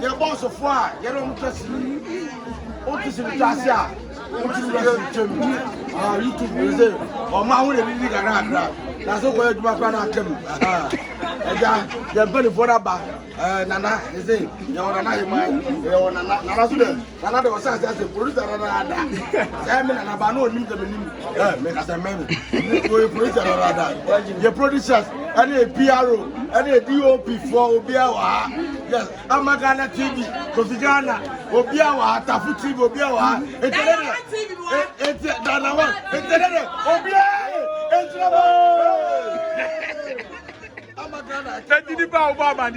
your boss of fire, you don't trust me. What is it, Tassia? What is YouTube music? Or my own living around. That's where my brother came. The belly for that back. Nana, is it? You're another man. You're another was as a producer. I mean, and I know him to be make us a man. Your producers, and a PRO, and a DOP for Obiawa. Yes, Amagana TV, Kofigana, Obiawa, Tafu TV, Obiawa, it's Danawa, it's Obia, it's Thank you, Obama.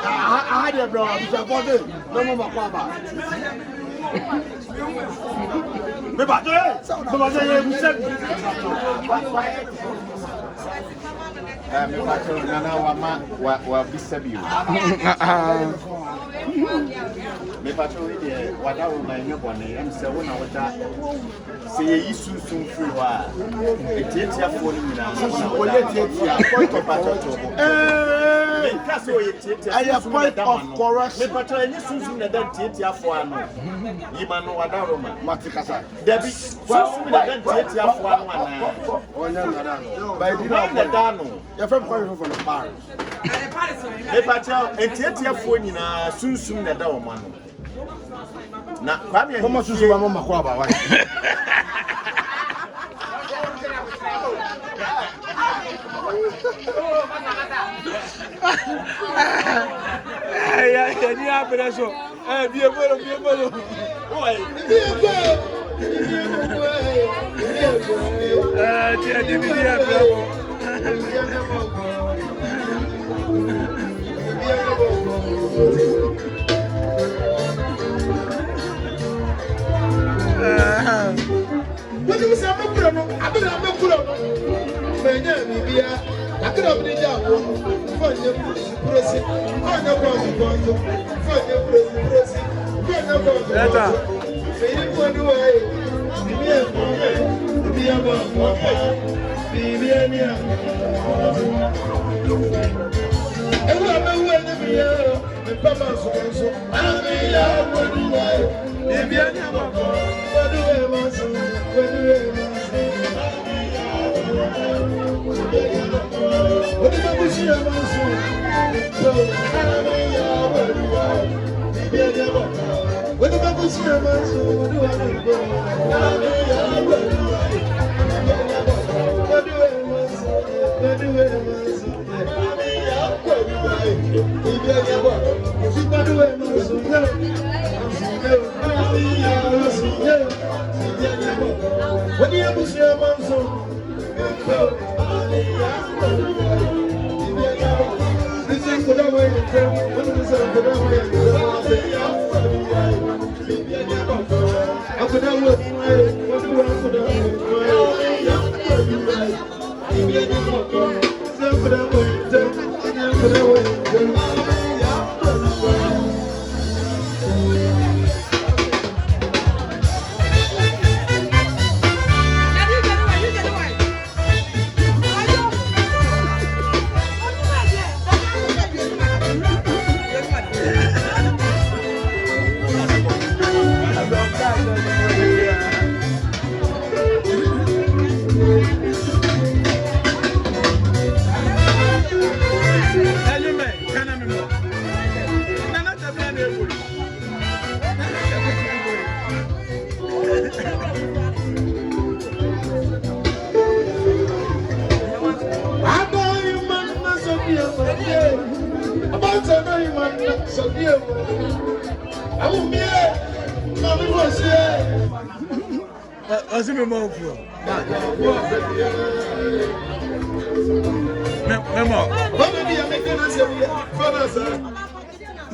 I had a brother, which I bought it. No more Quaba. Me patrol here, what I will mind your bonnet, and so when I was that, say, you soon free. It's your phone, I have point of correction. Me patrol, and you soon that theatre for no. You man know what I room, Maticasa. Debbie, soon that theatre for one. By the Dano, you're from the bar. Me patrol, and theatre for you soon that man. Na kwami how much is mama kwaba why ya ni apreso bien bueno oi tia di dia bravo What do you say? I'm not cool. I'm I could have been down for your pressing. For your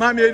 Mami,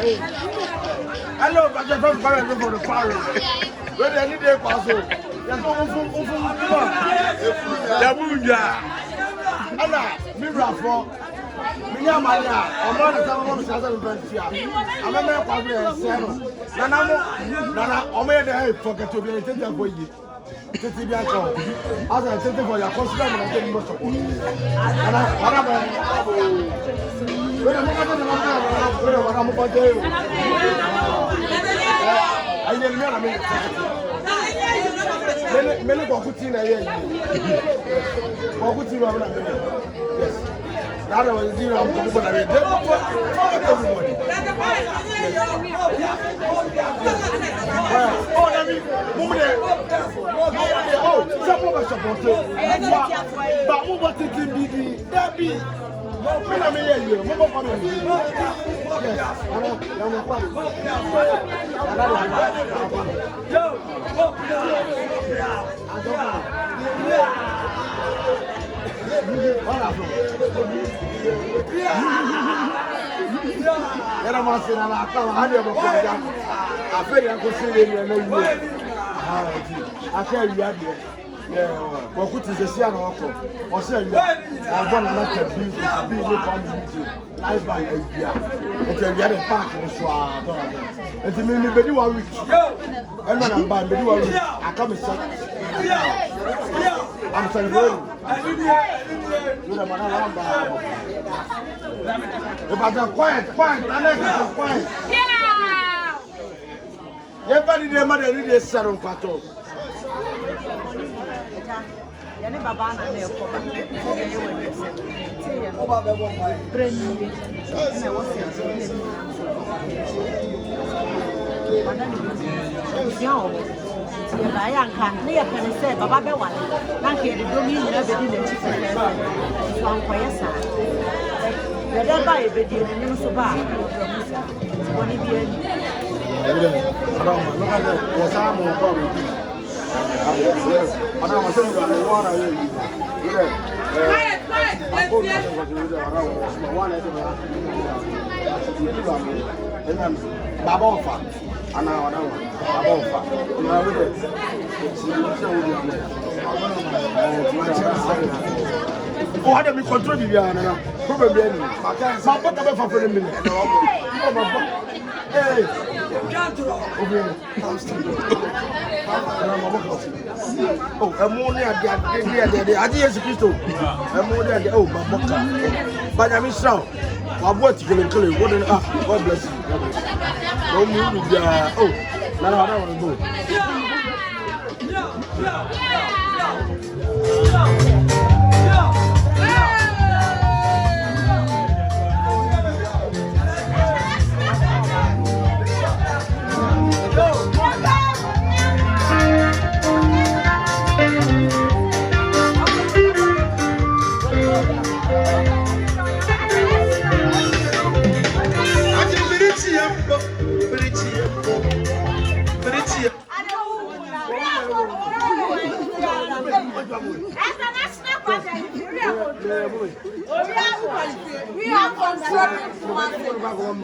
Hello, but you're not going for the party. When they need a puzzle, you're going for Yabuja. Anna, Mirafo, Minyamania, I'm not a time of Southern Pensia. I'm a man probably a seven. Nana, Omega, forget to be a tender for you. As I said for your consider and getting most of it. And I didn't know. Many Bokutina, yes. That was zero. Era uma cena lá, aquela rádio eu vou pegar. A feira eu consigo ir no meio. Até a viagem. Kwa kuti zesia na wako. Ose yu. Abona na tabi no kwa miti. Live by idea. Ete yu dey park no so a don. Ete me bedi wa week. Ema na mba bedi wa week. Aka me say. I'm celebrating. You the man around ba. But quiet. Quiet. Yeah. Everybody dey mad dey read serum pato. Yani baba na ne ko ba. Ye we dey say. O ba be bo mai. Breni. Na wo se so ne. Bana ni. Yo. Ye ba ya kan. Ne ye kan say baba be wale. Na ke de do mi na be di na chi se. So an ko yesa. Ye da ba e be di ni so ba. Oni bi ani. Oh, ammonia, the idea is Christo. Ammonia, oh, Maboka. But I'm strong. I'm what you can call it. What God bless you. Don't move with the oh, no, I don't want to We are from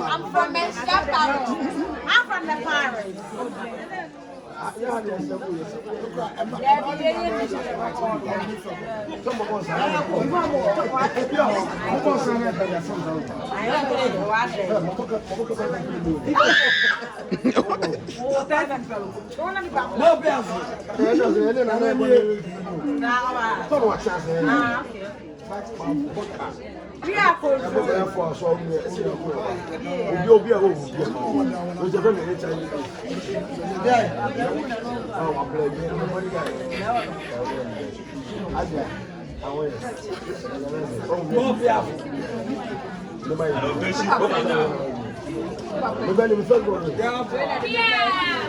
I'm from Manchester. I'm from the Pirates. We are for so you'll be a home. Which are very Chinese. Oh, I'm playing.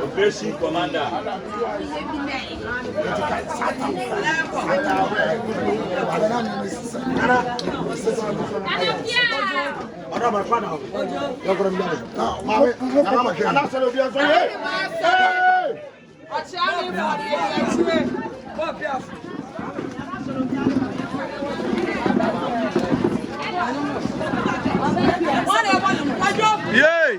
Operation Commander. Yay!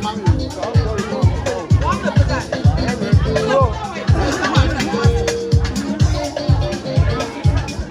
man.